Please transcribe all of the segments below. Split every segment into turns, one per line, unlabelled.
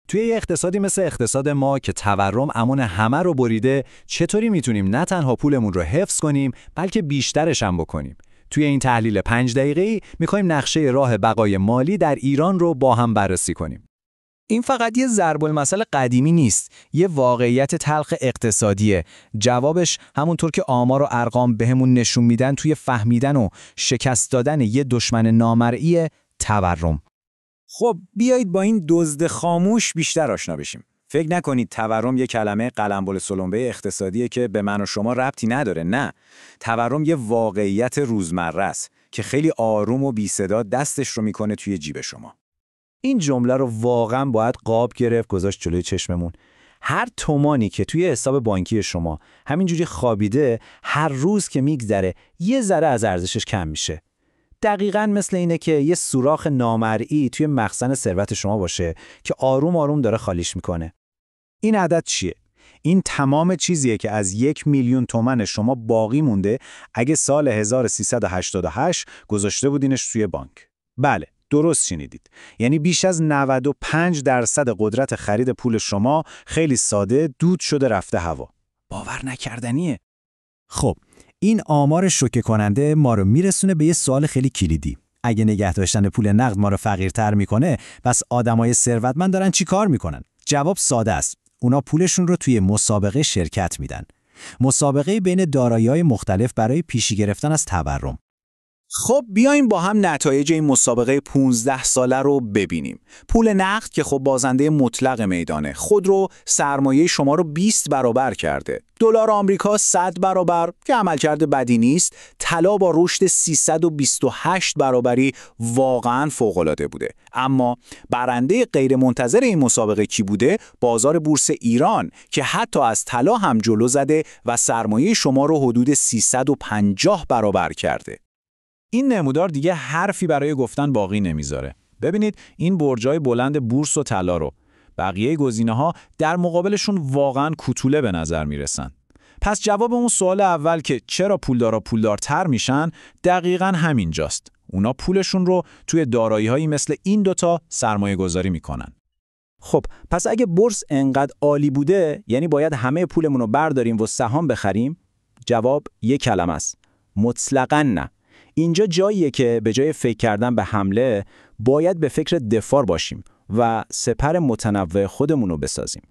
توی یه اقتصادی مثل اقتصاد ما که تورم امان همه رو بریده، چطوری میتونیم نه تنها پولمون رو حفظ کنیم، بلکه بیشترش هم بکنیم؟ توی این تحلیل 5 دقیقه‌ای می‌خوایم نقشه راه بقای مالی در ایران رو با هم بررسی کنیم.
این فقط یه ضرب المثل قدیمی نیست، یه واقعیت تلخ اقتصادیه. جوابش همونطور که آمار و ارقام بهمون نشون میدن توی فهمیدن و شکست دادن یه دشمن نامرئی تورم.
خب بیایید با این دزد خاموش بیشتر آشنا بشیم. فکر نکنید تورم یه کلمه قلمبل سلمبه اقتصادیه که به من و شما ربطی نداره. نه، تورم یه واقعیت روزمره است که خیلی آروم و بی صدا دستش رو میکنه توی جیب شما.
این جمله رو واقعا باید قاب گرفت گذاشت جلوی چشممون. هر تومانی که توی حساب بانکی شما همینجوری خوابیده، هر روز که میگذره یه ذره از ارزشش کم میشه. دقیقاً مثل اینه که یه سوراخ نامرئی توی مخزن ثروت شما باشه که آروم آروم داره خالیش میکنه. این عدد چیه؟ این تمام چیزیه که از 1,000,000 تومان شما باقی مونده اگه سال 1388 گذاشته بودینش توی بانک. بله، درست شنیدید. یعنی بیش از 95% قدرت خرید پول شما خیلی ساده دود شده رفته هوا. باور نکردنیه. خب، این آمار شوکه کننده ما رو میرسونه به یه سوال خیلی کلیدی. اگه نگه داشتن پول نقد ما رو فقیرتر میکنه، پس آدمای ثروتمند دارن چی کار میکنن؟ جواب ساده است. اونا پولشون رو توی مسابقه شرکت میدن. مسابقه بین دارایی‌های مختلف برای پیشی گرفتن از تورم.
خب بیایم با هم نتایج این مسابقه 15 ساله رو ببینیم. پول نقد که خب بازنده مطلق میدانه، خودرو سرمایه شما رو 20 برابر کرده. دلار آمریکا 100 برابر که عملکرد بدی نیست. طلا با رشد 328 برابری واقعاً فوق‌العاده بوده. اما برنده غیرمنتظر این مسابقه کی بوده؟ بازار بورس ایران که حتی از طلا هم جلو زده و سرمایه شما رو حدود 350 برابر کرده.
این نمودار دیگه حرفی برای گفتن باقی نمیذاره. ببینید این برجای بلند بورس و طلا رو. بقیه گزینه‌ها در مقابلشون واقعاً کوتوله به نظر میرسن. پس جواب اون سوال اول که چرا پولدارا پولدارتر میشن دقیقاً همینجاست. اونا پولشون رو توی دارایی‌هایی مثل این دوتا سرمایه‌گذاری میکنن.
خب پس اگه بورس انقدر عالی بوده، یعنی باید همه پولمون رو برداریم و سهام بخریم؟ جواب یک کلمه است. مطلقاً نه. اینجا جاییه که به جای فکر کردن به حمله باید به فکر دفاع باشیم و سپر متنوع خودمون رو بسازیم.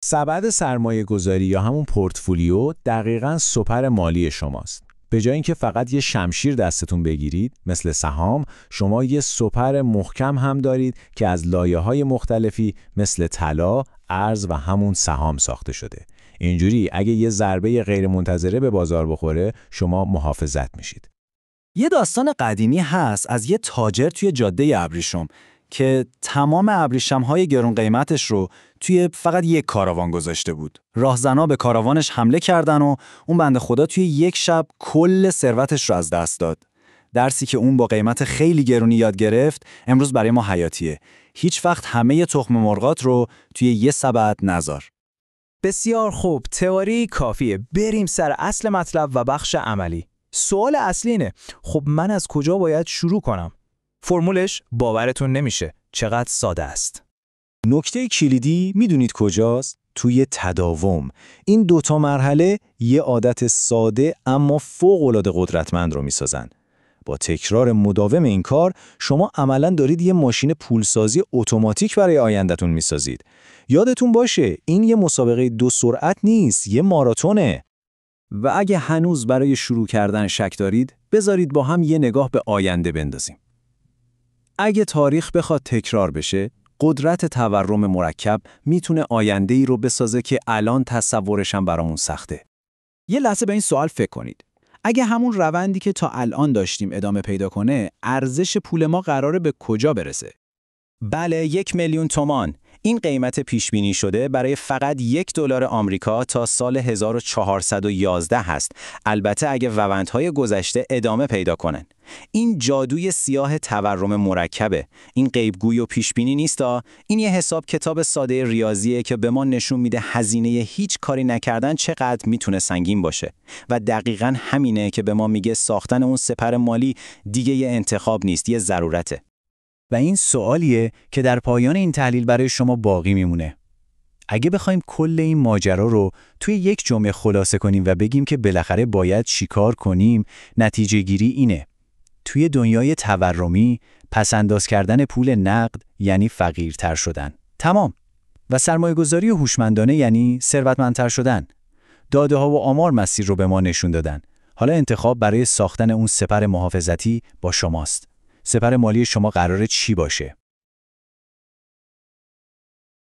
سبد سرمایه گذاری یا همون پورتفولیو دقیقاً سپر مالی شماست. به جای اینکه فقط یه شمشیر دستتون بگیرید مثل سهام، شما یه سپر محکم هم دارید که از لایه‌های مختلفی مثل طلا، ارز و همون سهام ساخته شده. اینجوری اگه یه ضربه غیرمنتظره به بازار بخوره، شما محافظت میشید.
یه داستان قدیمی هست از یه تاجر توی جاده ابریشم که تمام ابریشم‌های گرون قیمتش رو توی فقط یک کاروان گذاشته بود. راهزنا به کاروانش حمله کردن و اون بنده خدا توی یک شب کل ثروتش رو از دست داد. درسی که اون با قیمت خیلی گرونی یاد گرفت امروز برای ما حیاتیه. هیچ وقت همه تخم مرغات رو توی یه سبد نذار.
بسیار خوب، تئوری کافیه. بریم سر اصل مطلب و بخش عملی. سوال اصلی اینه، خب من از کجا باید شروع کنم؟ فرمولش باورتون نمیشه چقدر ساده است.
نکته کلیدی میدونید کجاست؟ توی تداوم. این دوتا مرحله یه عادت ساده اما فوق‌العاده قدرتمند رو میسازن. با تکرار مداوم این کار شما عملاً دارید یه ماشین پولسازی اتوماتیک برای آینده‌تون میسازید. یادتون باشه این یه مسابقه 2 سرعت نیست، یه ماراتونه.
و اگه هنوز برای شروع کردن شک دارید، بذارید با هم یه نگاه به آینده بندازیم. اگه تاریخ بخواد تکرار بشه، قدرت تورم مرکب میتونه آینده‌ای رو بسازه که الان تصورش هم برامون سخته.
یه لحظه به این سوال فکر کنید. اگه همون روندی که تا الان داشتیم ادامه پیدا کنه، ارزش پول ما قراره به کجا برسه؟
بله، 1,000,000 تومان. این قیمت پیش بینی شده برای فقط $1 آمریکا تا سال 1411 هست. البته اگه روندهای گذشته ادامه پیدا کنن. این جادوی سیاه تورم مرکبه. این غیبگویی و پیش بینی نیستا. این یه حساب کتاب ساده ریاضیه که به ما نشون میده هزینه هیچ کاری نکردن چقدر میتونه سنگین باشه. و دقیقاً همینه که به ما میگه ساختن اون سپر مالی دیگه یه انتخاب نیست، یه ضرورته.
و این سوالیه که در پایان این تحلیل برای شما باقی میمونه. اگه بخوایم کل این ماجرا رو توی یک جمله خلاصه کنیم و بگیم که بالاخره باید چیکار کنیم، نتیجه گیری اینه: توی دنیای تورمی، پس‌انداز کردن پول نقد یعنی فقیرتر شدن. تمام. و سرمایه‌گذاری هوشمندانه یعنی ثروتمندتر شدن. داده‌ها و آمار مسیر رو به ما نشون دادن. حالا انتخاب برای ساختن اون سپر محافظتی با شماست. سپر مالی شما قراره چی باشه؟